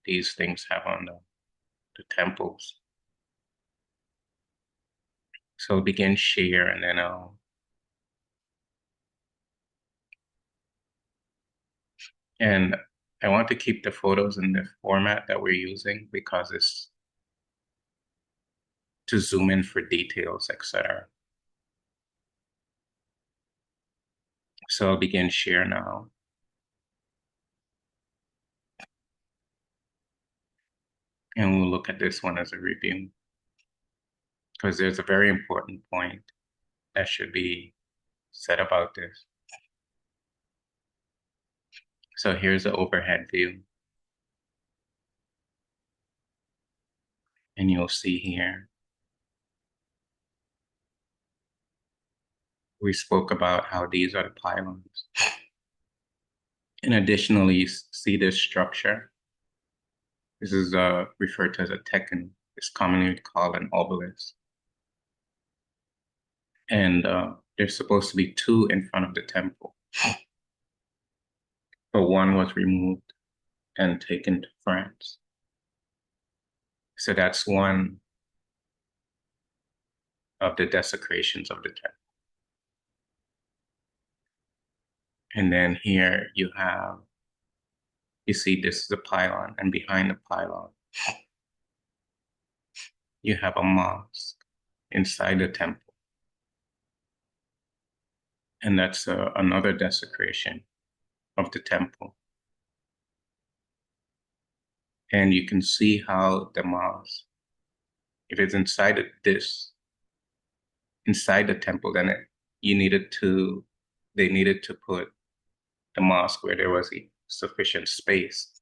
these things have on the temples. So begin share, and then and I want to keep the photos in the format that we're using because it's to zoom in for details, etc. So I'll begin share now. And we'll look at this one as a review because there's a very important point that should be said about this. So here's the overhead view. And you'll see here, we spoke about how these are the pylons. And additionally, you see this structure. This is referred to as a tekken. It's commonly called an obelisk. And there's supposed to be two in front of the temple. But one was removed and taken to France. So that's one of the desecrations of the temple. And then here you see this is a pylon, and behind the pylon, you have a mosque inside the temple. And that's another desecration of the temple. And you can see how the mosque, if it's inside the temple, then they needed to put the mosque where there was sufficient space.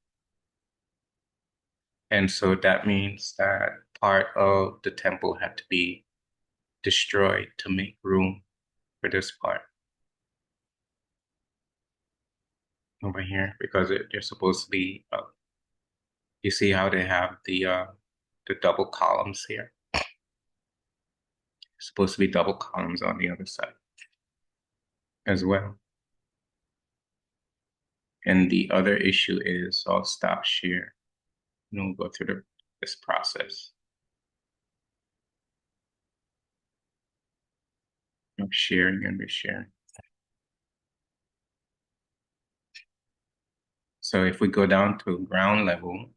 And so that means that part of the temple had to be destroyed to make room for this part over here, because they're supposed to be, you see how they have the double columns here? Supposed to be double columns on the other side as well. And the other issue is, I'll stop share and we'll go through this process of sharing and resharing. So if we go down to ground level,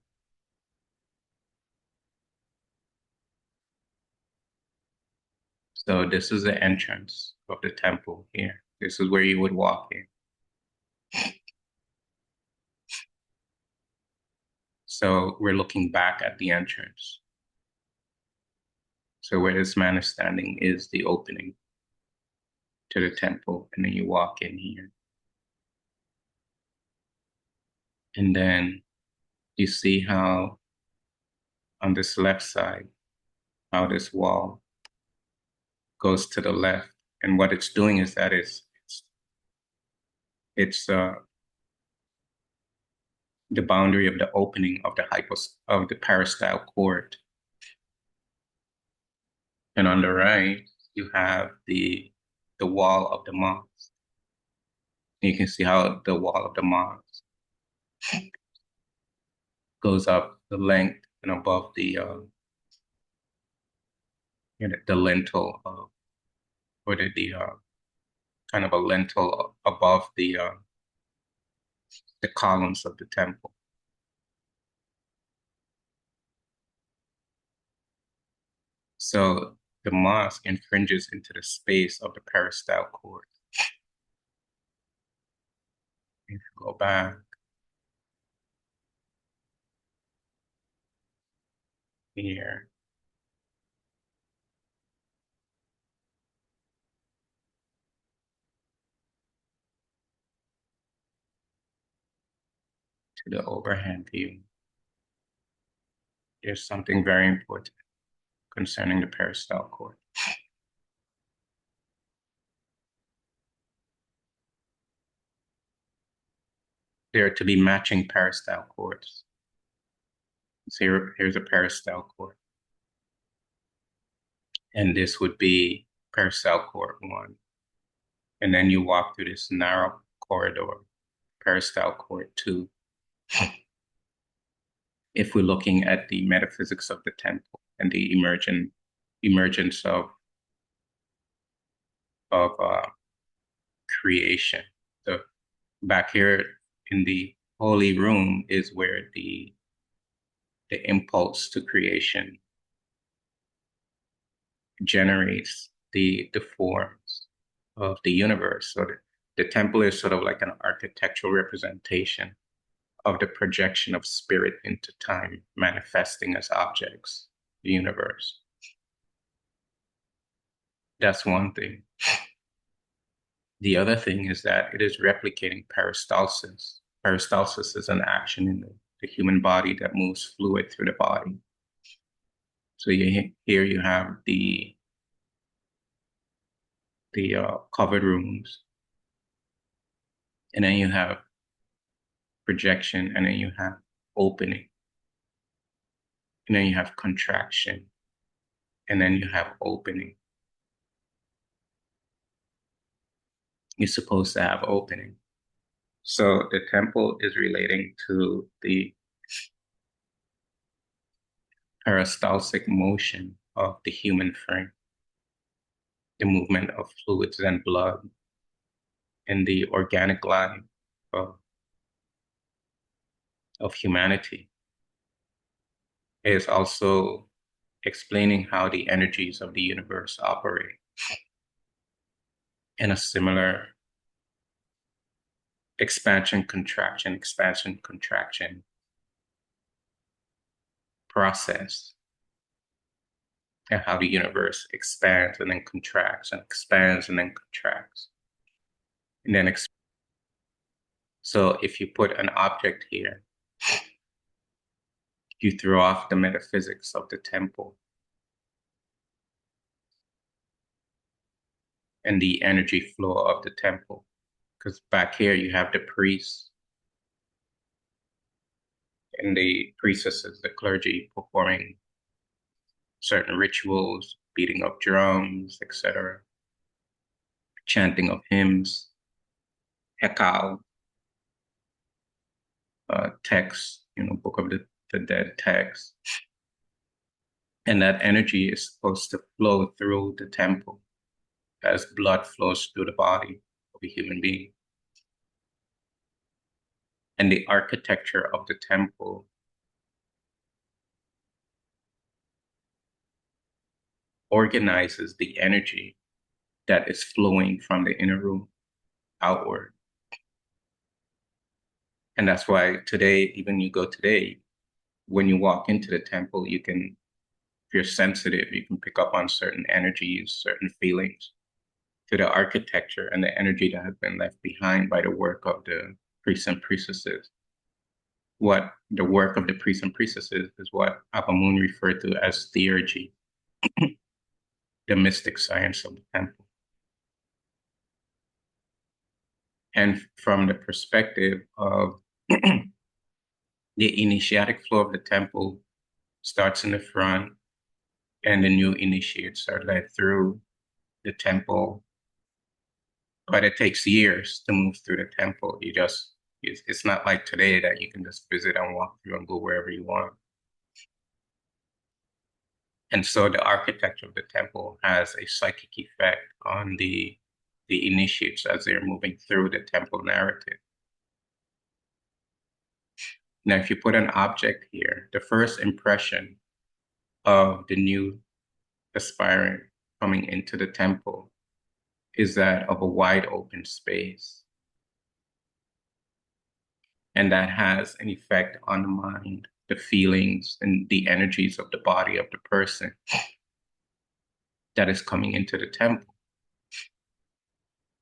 so this is the entrance of the temple here. This is where you would walk in. So we're looking back at the entrance. So where this man is standing is the opening to the temple, and then you walk in here. And then you see how on this left side, how this wall goes to the left. And what it's doing is that it's the boundary of the opening of the peristyle court. And on the right, you have the wall of the mosque. You can see how the wall of the mosque goes up the length and above the lintel or the kind of a lintel above the columns of the temple. So the mosque infringes into the space of the peristyle court. If you go back here, to the overhead view, there's something very important concerning the peristyle court. There are to be matching peristyle courts. So here's a peristyle court. And this would be peristyle court 1. And then you walk through this narrow corridor, peristyle court 2. if we're looking at the metaphysics of the temple and the emergence of creation. So back here in the holy room is where the impulse to creation generates the forms of the universe. So the temple is sort of like an architectural representation of the projection of spirit into time, manifesting as objects, the universe. That's one thing. The other thing is that it is replicating peristalsis. Peristalsis is an action in the human body that moves fluid through the body. So here you have the covered rooms, and then you have projection, and then you have opening, and then you have contraction, and then you have opening. You're supposed to have opening. So the temple is relating to the peristaltic motion of the human frame, the movement of fluids and blood in the organic life of humanity. It is also explaining how the energies of the universe operate in a similar expansion, contraction process, and how the universe expands and then contracts and expands and then contracts. And then so if you put an object here, you throw off the metaphysics of the temple and the energy flow of the temple. Because back here you have the priests and the priestesses, the clergy performing certain rituals, beating of drums, etc., chanting of hymns, hekal, texts, Book of the Dead text. And that energy is supposed to flow through the temple as blood flows through the body of a human being. And the architecture of the temple organizes the energy that is flowing from the inner room outward. And that's why today, even you go today, when you walk into the temple, if you're sensitive, you can pick up on certain energies, certain feelings to the architecture and the energy that has been left behind by the work of the priests and priestesses. What the work of the priests and priestesses is what Ab Amon referred to as theurgy, the mystic science of the temple. And from the perspective of the initiatic flow of the temple starts in the front, and the new initiates are led through the temple. But it takes years to move through the temple. It's not like today that you can just visit and walk through and go wherever you want. And so the architecture of the temple has a psychic effect on the initiates as they're moving through the temple narrative. Now, if you put an object here, the first impression of the new aspirant coming into the temple is that of a wide open space. And that has an effect on the mind, the feelings, and the energies of the body of the person that is coming into the temple.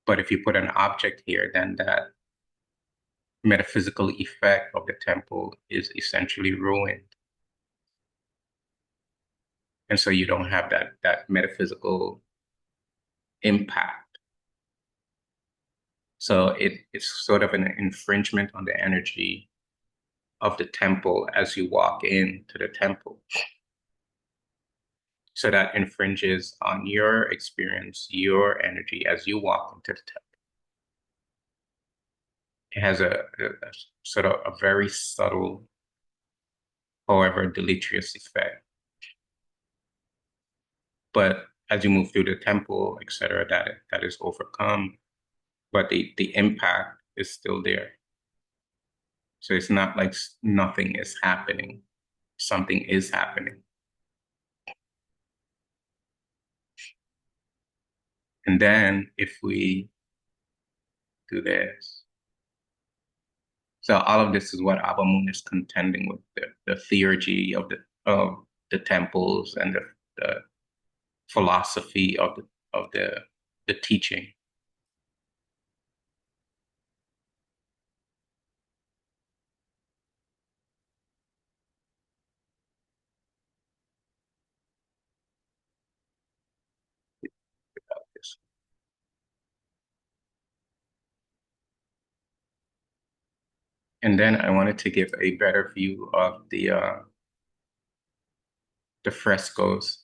But if you put an object here, then that metaphysical effect of the temple is essentially ruined. And so you don't have that metaphysical impact. So it's sort of an infringement on the energy of the temple as you walk into the temple. So that infringes on your experience, your energy as you walk into the temple. It has a sort of a very subtle however deleterious effect. But as you move through the temple, etc., that is overcome, but the impact is still there. So it's not like nothing is happening. Something is happening. And then if we do this, so all of this is what Ab Amun is contending with, the theurgy of the temples and the philosophy of the teaching. And then I wanted to give a better view of the frescoes.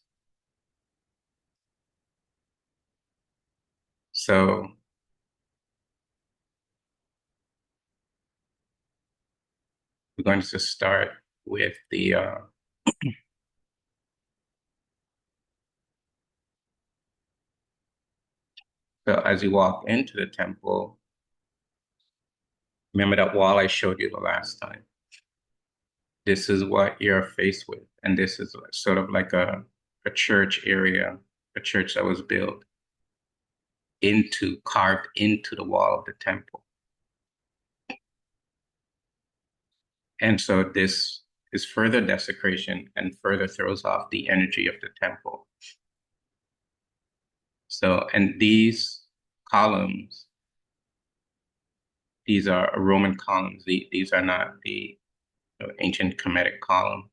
So we're going to start with the so as you walk into the temple, remember that wall I showed you the last time. This is what you're faced with, and this is sort of like a church area, a church that was built carved into the wall of the temple. And so this is further desecration and further throws off the energy of the temple. So, and these columns, these are Roman columns. These are not the ancient Kemetic columns.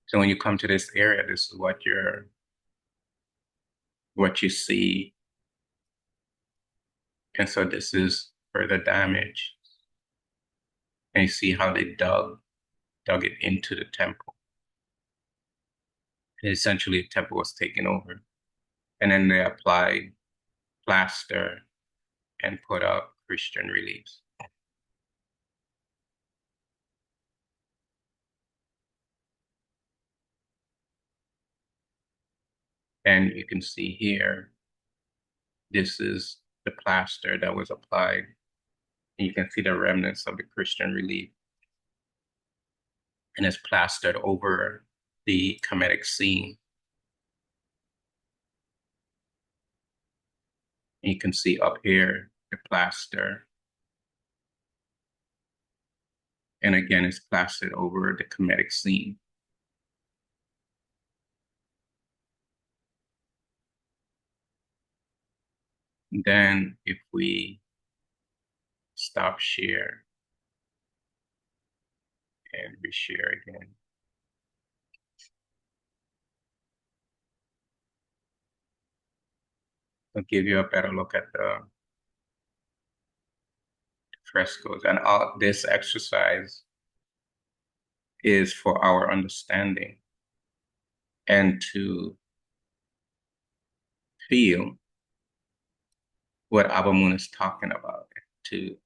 So when you come to this area, this is what you see. And so this is further damage. And you see how they dug it into the temple. And essentially, the temple was taken over. And then they applied plaster and put up Christian reliefs. And you can see here, this is the plaster that was applied. And you can see the remnants of the Christian relief. And it's plastered over the Kemetic scene. And you can see up here the plaster. And again, it's plastered over the Kemetic scene. And then if we stop share and reshare again, it'll give you a better look at the frescoes. And all this exercise is for our understanding and to feel what Ab Amun is talking about, to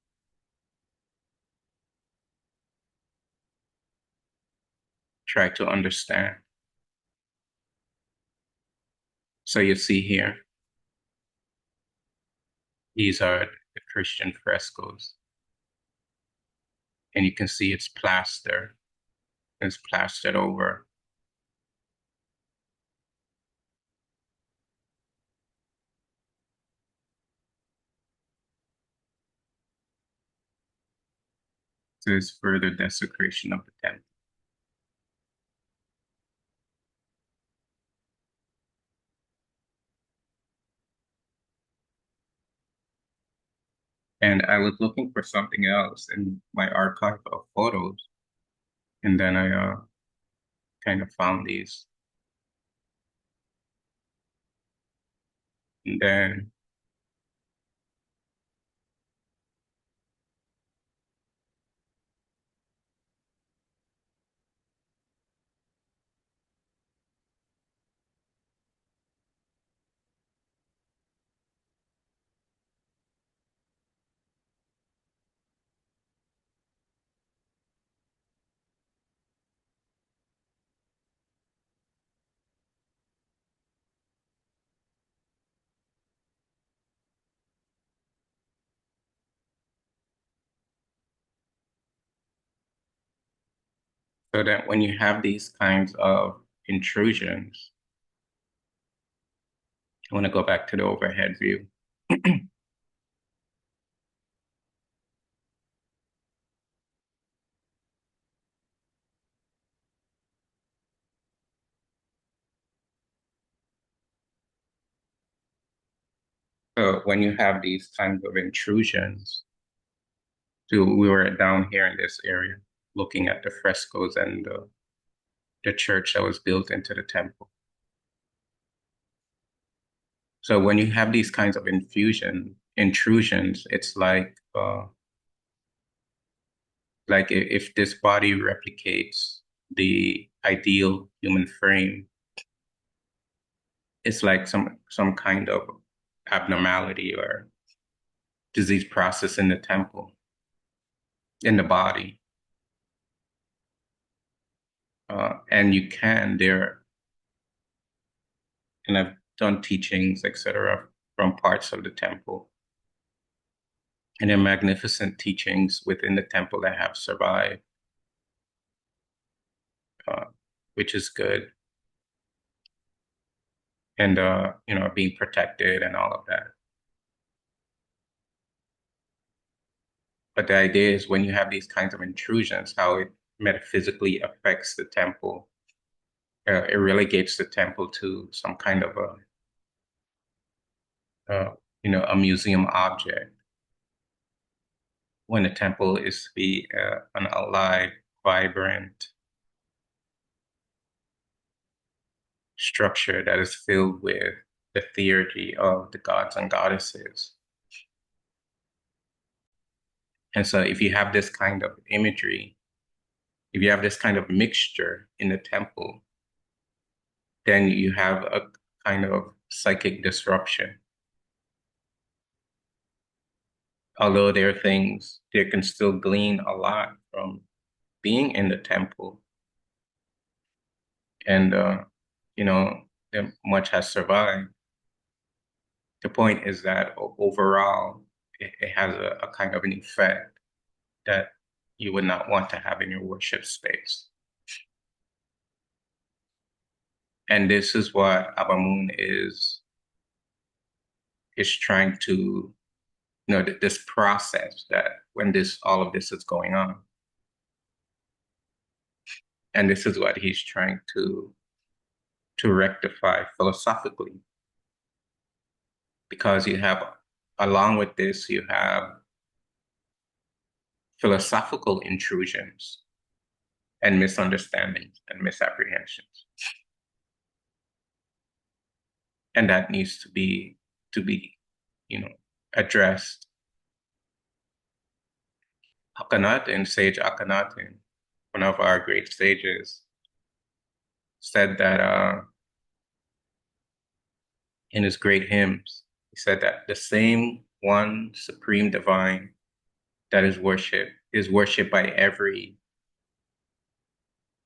try to understand. So you see here, these are the Christian frescoes. And you can see it's plaster. It's plastered over. So it's further desecration of the temple. And I was looking for something else in my archive of photos. And then I kind of found these. And then So that when you have these kinds of intrusions, I want to go back to the overhead view. So when you have these kinds of intrusions, so we were down here in this area looking at the frescoes and the church that was built into the temple. So when you have these kinds of intrusions, it's like if this body replicates the ideal human frame, it's like some kind of abnormality or disease process in the temple, in the body. And you can there, and I've done teachings, etc., from parts of the temple. And there are magnificent teachings within the temple that have survived, uh, which is good. And being protected and all of that. But the idea is when you have these kinds of intrusions, how it metaphysically affects the temple. It relegates the temple to some kind of a museum object, when the temple is to be an alive, vibrant structure that is filled with the theurgy of the gods and goddesses. And so if you have this kind of imagery, if you have this kind of mixture in the temple, then you have a kind of psychic disruption. Although there are things, there can still glean a lot from being in the temple. And, much has survived. The point is that overall, it has a kind of an effect that you would not want to have in your worship space. And this is what Abamun is trying to, this process that when all of this is going on. And this is what he's trying to rectify philosophically. Because along with this, you have philosophical intrusions and misunderstandings and misapprehensions. And that needs to be, addressed. Akhenaten, Sage Akhenaten, one of our great sages, said that in his great hymns, he said that the same one supreme divine that is worshipped by every.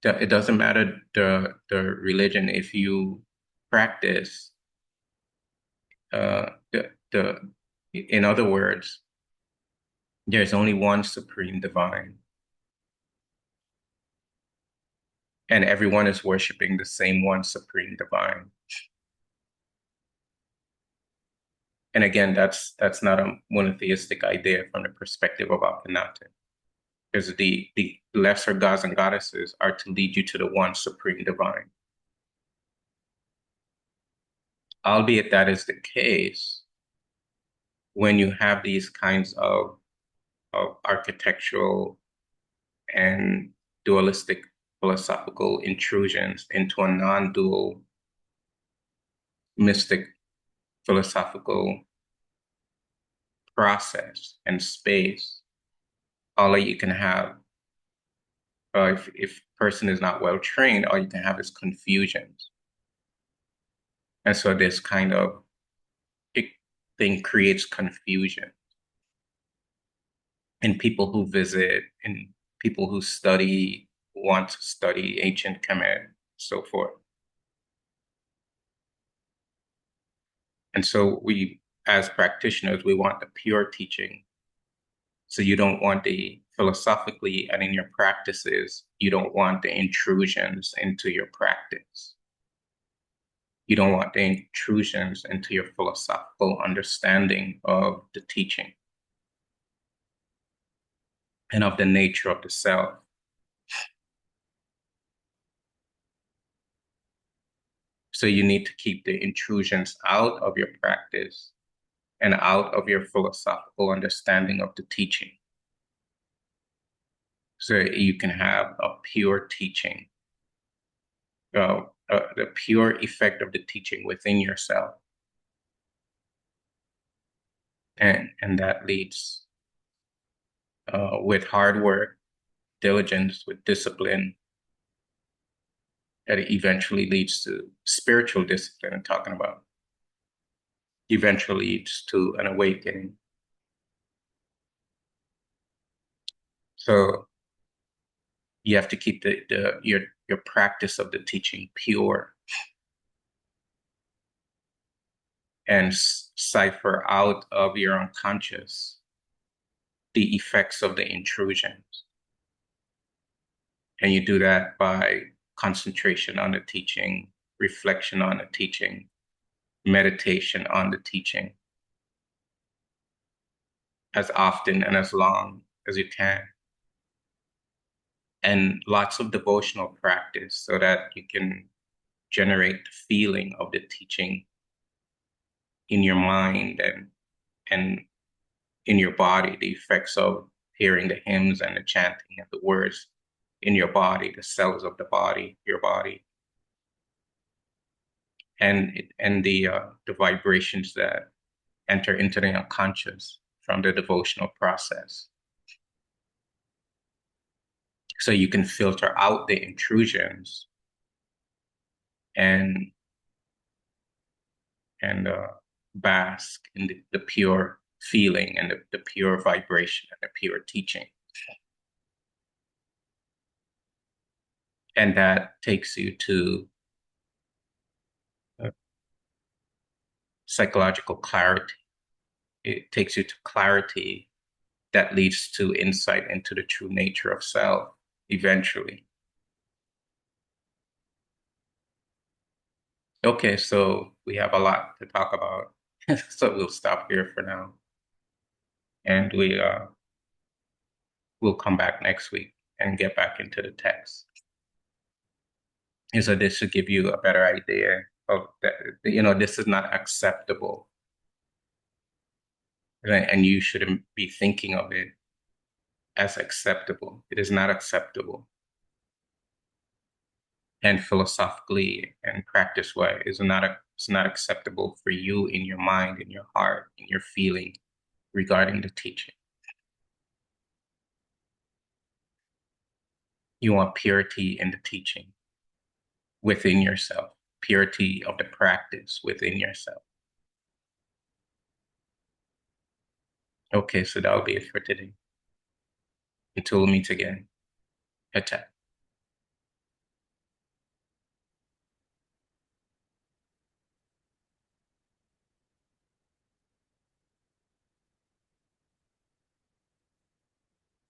It doesn't matter the religion. If you practice the in other words, there's only one supreme divine, and everyone is worshiping the same one supreme divine. And again, that's not a monotheistic idea from the perspective of Akhenaten. Because the lesser gods and goddesses are to lead you to the one supreme divine. Albeit that is the case, when you have these kinds of architectural and dualistic philosophical intrusions into a non-dual mystic philosophical process and space, all that you can have, if person is not well trained, all you can have is confusions. And so this kind of thing creates confusion in people who visit, in people who want to study ancient Kemet, so forth. And so we, as practitioners, we want the pure teaching So you don't want philosophically and in your practices, you don't want the intrusions into your practice. You don't want the intrusions into your philosophical understanding of the teaching and of the nature of the self. So you need to keep the intrusions out of your practice and out of your philosophical understanding of the teaching. So you can have a pure teaching, the pure effect of the teaching within yourself. And that leads with hard work, diligence, with discipline, that eventually leads to spiritual discipline. I'm talking about eventually leads to an awakening. So you have to keep your practice of the teaching pure and cipher out of your unconscious the effects of the intrusions. And you do that by concentration on the teaching, reflection on the teaching, meditation on the teaching, as often and as long as you can. And lots of devotional practice so that you can generate the feeling of the teaching in your mind and in your body, the effects of hearing the hymns and the chanting of the words in your body, the cells of the body, your body, and the vibrations that enter into the unconscious from the devotional process. So you can filter out the intrusions and bask in the pure feeling and the pure vibration and the pure teaching. And that takes you to psychological clarity. It takes you to clarity that leads to insight into the true nature of self eventually. Okay, so we have a lot to talk about. So we'll stop here for now. And we'll come back next week and get back into the text. And so this should give you a better idea of that, this is not acceptable. And you shouldn't be thinking of it as acceptable. It is not acceptable. And philosophically and practice-wise, it's not acceptable for you in your mind, in your heart, in your feeling regarding the teaching. You want purity in the teaching within yourself, purity of the practice within yourself. Okay, so that'll be it for today. Until we meet again. Attack.